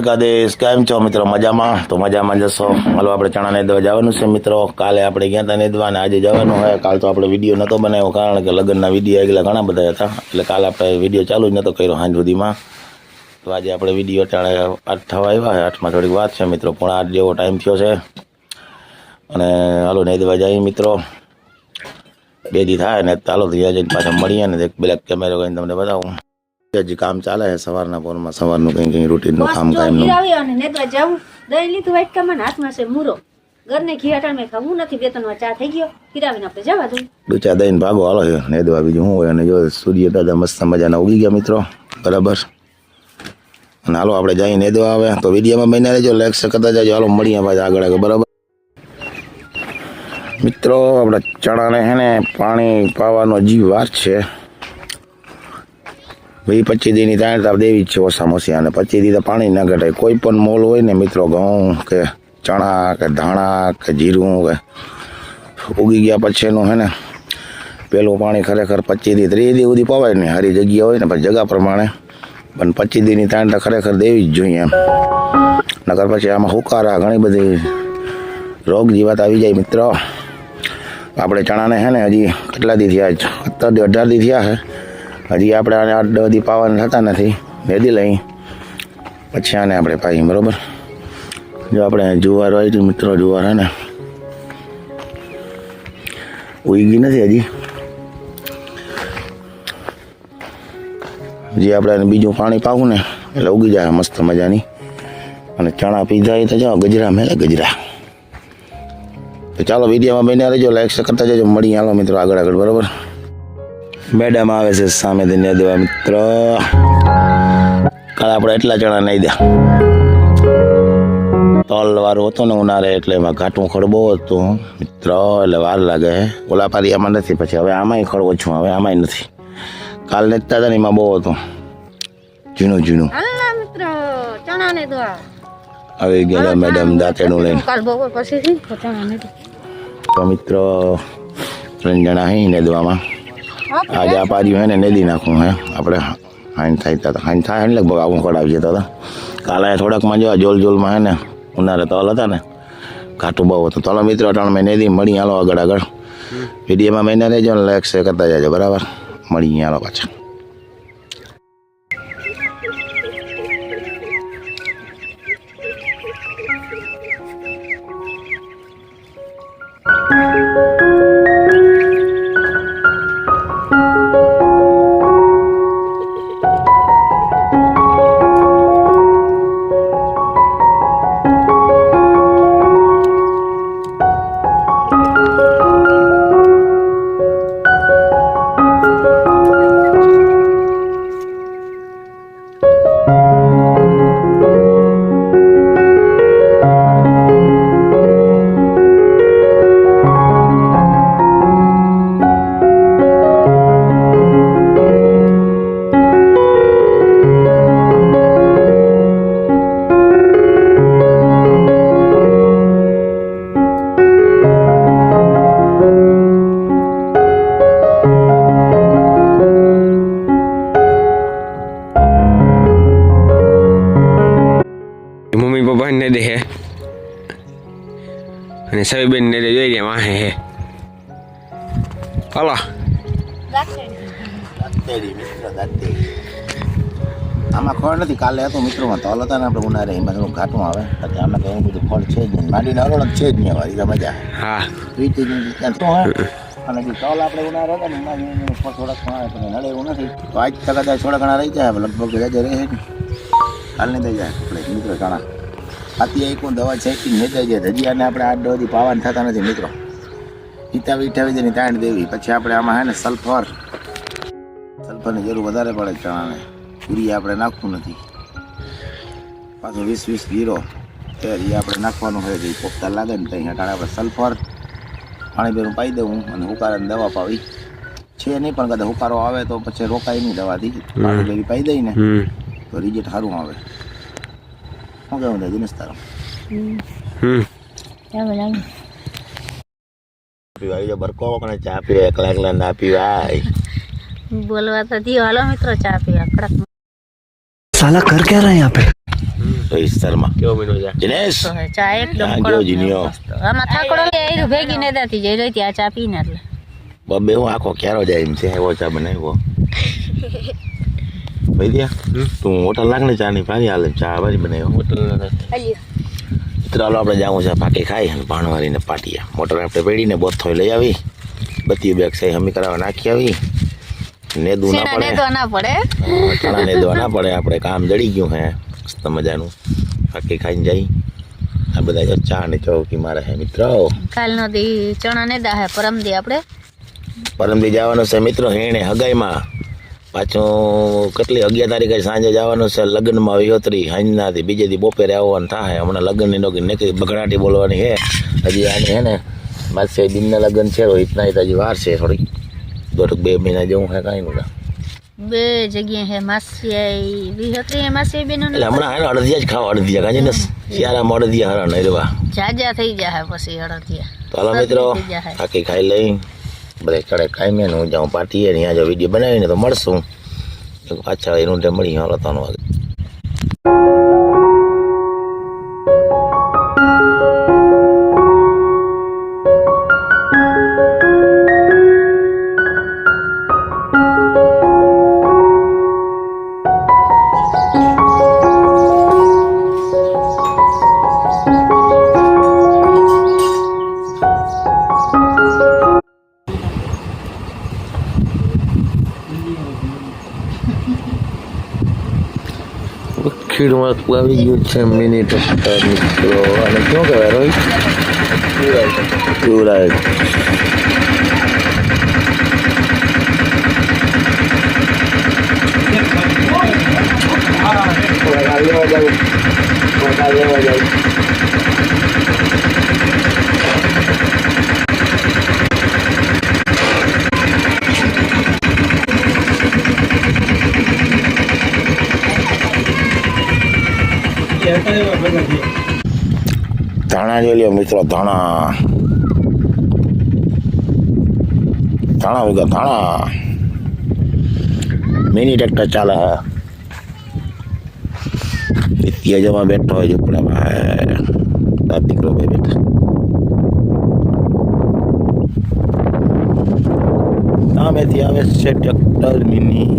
દ્વારકાધીશ કેમ છો મિત્રો? મજામાં? તો મજામાં જશો. હાલો આપણે ચણા નેદવા જવાનું છે મિત્રો. કાલે આપણે ગયા હતા નેદવા અને આજે જવાનું હોય. કાલ તો આપણે વિડીયો નહોતો બનાવ્યો કારણ કે લગ્નના વિડીયો આગલા ઘણા બધા હતા, એટલે કાલે આપણે વિડીયો ચાલુ જ નહોતો કર્યો સાંજ સુધીમાં. તો આજે આપણે વિડીયો ટાણે 8 થવા આવ્યા. 8માં થોડીક વાત છે મિત્રો, 7:30 જેવો ટાઈમ થયો છે અને હાલો નેદવા જઈએ મિત્રો. 2 દી થાય ને ચાલો ત્યાં જઈને પાછા મળીએ ને એક બ્લેક કેમેરો કરીને તમને બતાવું. હજી કામ ચાલે છે સવારના પોરમાં, સવારનું કંઈ રૂટીનનું કામ કામનું. નેદવા જાઉં દહીં લીધું વાટકામાં, હાથમાં છે મૂરો. ઘરને ઘી હટાણ ખાવું નથી, 2-3 વાર ચા થઈ ગયો, ખીરાવીને આપણે જવા દઉં. ડૂચા દઈને ભાગો હાલો છે નેદવા, બીજું શું હોય. અને જો સૂર્ય દાદા મસ્ત મજાના ઉગી ગયા મિત્રો, બરાબર. અને હાલો આપણે જઈએ નેદવા આવે તો વિડીયોમાં બન્યા રહેજો, લાઈક કરતા જાજો. હાલો મળીએ પાછા આગળ, બરાબર મિત્રો. આપણે ચણાને હે ને પાણી પાવાનો હજી વાર છે. 20-25 દીની તાણ દેવી જ છે ઓછામાં ઓછી, અને 25 દી તો પાણી ના ઘટાય. કોઈ પણ મોલ હોય ને મિત્રો, ઘઉં કે ચણા કે ધાણા કે જીરું કે ઉગી ગયા પછીનું હે ને પેલું પાણી ખરેખર 25 દી 30 દી સુધી પવાય ને, સારી જગ્યા હોય ને પછી જગા પ્રમાણે. પણ 25 દીની તાણ તો ખરેખર દેવી જ જોઈએ એમ, નકર પછી આમાં હુકારા ઘણી બધી રોગ જીવાત આવી જાય મિત્રો. આપણે ચણાને હે ને હજી કેટલા દી થયા, 17-18 દી થયા છે. હજી આપણે આને 8-10 દી પાવાના થતા નથી. નેદી લઈ પછી આને આપણે પાઈએ, બરાબર. જો આપણે જુવાર હોય તો મિત્રો, જુવાર હે ને ઉગી નથી હજી આપણે બીજું પાણી પાવું ને એટલે ઉગી જાય મસ્ત મજાની. અને ચણા પીધા તો જાઓ ગજરા મેળે ગજરા. તો ચાલો વિડીયોમાં બન્યા રહેજો, લાઈક કરતા જજો. મળી હાલો મિત્રો આગળ, બરાબર. મેડમ આવે છે સામે દઈને દેવા મિત્રો. કાલે આપણે એટલા ચણા નહીં દે, તલ વાળું હતું ને ઉનાળે, એટલે એમાં ઘાટું ખડ બહુ હતું મિત્રો, એટલે વાર લાગે. ઓલા પારિયામાં નથી, પછી હવે આમાંય ખડ ઓછું, હવે આમાંય નથી. કાલ નેતા હતા ને એમાં બહુ હતું ઝીણું. આવી ગયા મેડમ દાંતેડું લઈને. તો મિત્રો 3 જણા અહીં નેદવામાં. આજે આ પાર્યું હે ને નેદી નાખવું હે આપણે. હાઈન થાય ને લગભગ આવું ખડ જતા હતા. કાલે થોડાકમાં જો જોલમાં હે ને ઉનાળે તલ હતા ને ઘાટું બહુ હતું. તલો મિત્રો 3 મેં નેદી. મળી હાલો આગળ. વિડીયોમાં મહિના રહેજો ને લાઈક કરતા જાજો, બરાબર. મળી હાલો પાછા. મમ્મી પપ્પા ને દે હે અને સવીબેન ને દે જોઈ રહ્યા વાહે હે. હાલો આમાં ખડ નથી. કાલે હતું મિત્રોમાં તલ હતા ને આપણે ઉનાળે, એમાં થોડું ઘાટું આવે. આમાં કંઈ બધું ફળ છે જ નહીં, માંડીને અરોળ છે જ નહીં. વાળી મજા હા અને જે તલ આપણે ઉનાળે હતા ને એમાં થોડાક નડે એવું નથી. તો આજ તક થોડા ઘણા રહી જાય, લગભગ રહે ને કાલ નહીં થઈ જાય. આપણે મિત્રો ચણા આથી એક દવા છેકી નહીં થઈ જાય. હજી આને આપણે 8-10 દી પાવાના થતા નથી મિત્રો. ઈટાવી દઈને તાણ દેવી. પછી આપણે આમાં હે ને સલ્ફરની જરૂર વધારે પડે ચણાને. પૂરી આપણે નાખવું નથી. પાછું 20-20 જીરો તે આપણે નાખવાનું હોય છે. પોપતા લાગે ને ત્યાં ટાણે આપણે સલ્ફર પાણી બેરું પાઈ દેવું અને હુકારાની દવા પાવી છે નહીં. પણ કદાચ હુકારો આવે તો પછી રોકાય નહીં દવાથી. પાણી બેરી પાઈ દઈને તો રિઝલ્ટ સારું આવે. શું કહેવું થાય દિનેશ તારો? પીવાય બરકો વખણે ચા પીવાય, એકલા ના પીવાય. બોલવા તો દિયો. હાલો મિત્રો ચા પીવા. કડક साला कर क्या रहा है यहाँ पे? રોહિત શર્મા કેવો મીનો છે દિનેશ ચા એકદમ આ કડક ગયો ને જીનિયો. મસ્ત. આમાં થાકડો લે આયરું ભેગી ને દાતી જઈ રહી ત્યાં ચા પીને એટલે બબે હું આખો ક્યારો જાય એમ છે એવો ચા બનાવ્યો ભાઈ ત્યાં તું હોટલ લાગ ને ચા ની ભારી હાલે ચા ભારી બનાવ્યો હોટલ મિત્રો હાલો આપણે જવું છે પાકી ખાઈ અને ભાણવારીને પાટિયા મોટર આપણે પેડીને બોથો લઈ આવી બધી બેગ છે હમી કરાવવા નાખી આવી નેદું ના સેના ને પડે તો ના પડે ચણા નેદવા ના પડે આપણે કામ જડી ગયું હે મસ્ત મજાનું પાકી ખાઈને જઈ આ બધા જો ચા ને ચૌકી મારે હે મિત્રો કાલ નો દી ચણા ને દા હે પરમ દી આપણે પરમદી જવાનું છે મિત્રો હેણે હગાઈમાં પાછું કેટલી 11 તારીખે સાંજે જવાનું છે લગ્નમાં વિહોતરી હાંજનાથી બીજે દી બપોરે આવવાનું થાય હમણાં લગ્નની નોકી નીકળી બગડાટી બોલવાની હે હજી આની હે ને માસે દિનના લગ્ન છે રોહિતના એ તો હજી વાર છે થોડી 2 મહિના જેવું હે કાંઈ નહીં બે જગ્યાએ હે માસી વિહતરી માસી બેનો એટલે હમણાં હે ને અડધિયા જ ખાવા અડધિયા કાંઈ ને શિયાળામાં અડધિયા હરણ હરવા જાજા થઈ જાય પછી અડધિયા તો હાલો મિત્રો આખી ખાઈ લઈ બધે ચડે ખાઈ મેં હું જાઉં પાર્ટીએ ને અહીંયા જો વિડીયો બનાવીને તો મળશું પાછા એનું ટાઈમ મળી હાલો 3 વાગે ખીરમાં આવી ગયું છે મિની ટ્રેક્ટર મિત્રો અને શું કહેવાય રોહિત યુવરાજ ધાણા જોઈ લ્યો મિત્રો ધાણા વગર ધાણા મિની ટ્રેક્ટર ચાલે હે વિત્તીય જમા બેઠો હોય ઝૂંપડા ભાઈ દાદ દીકરો ભાઈ બેઠા સામેથી આવે છે ટ્રેક્ટર મિની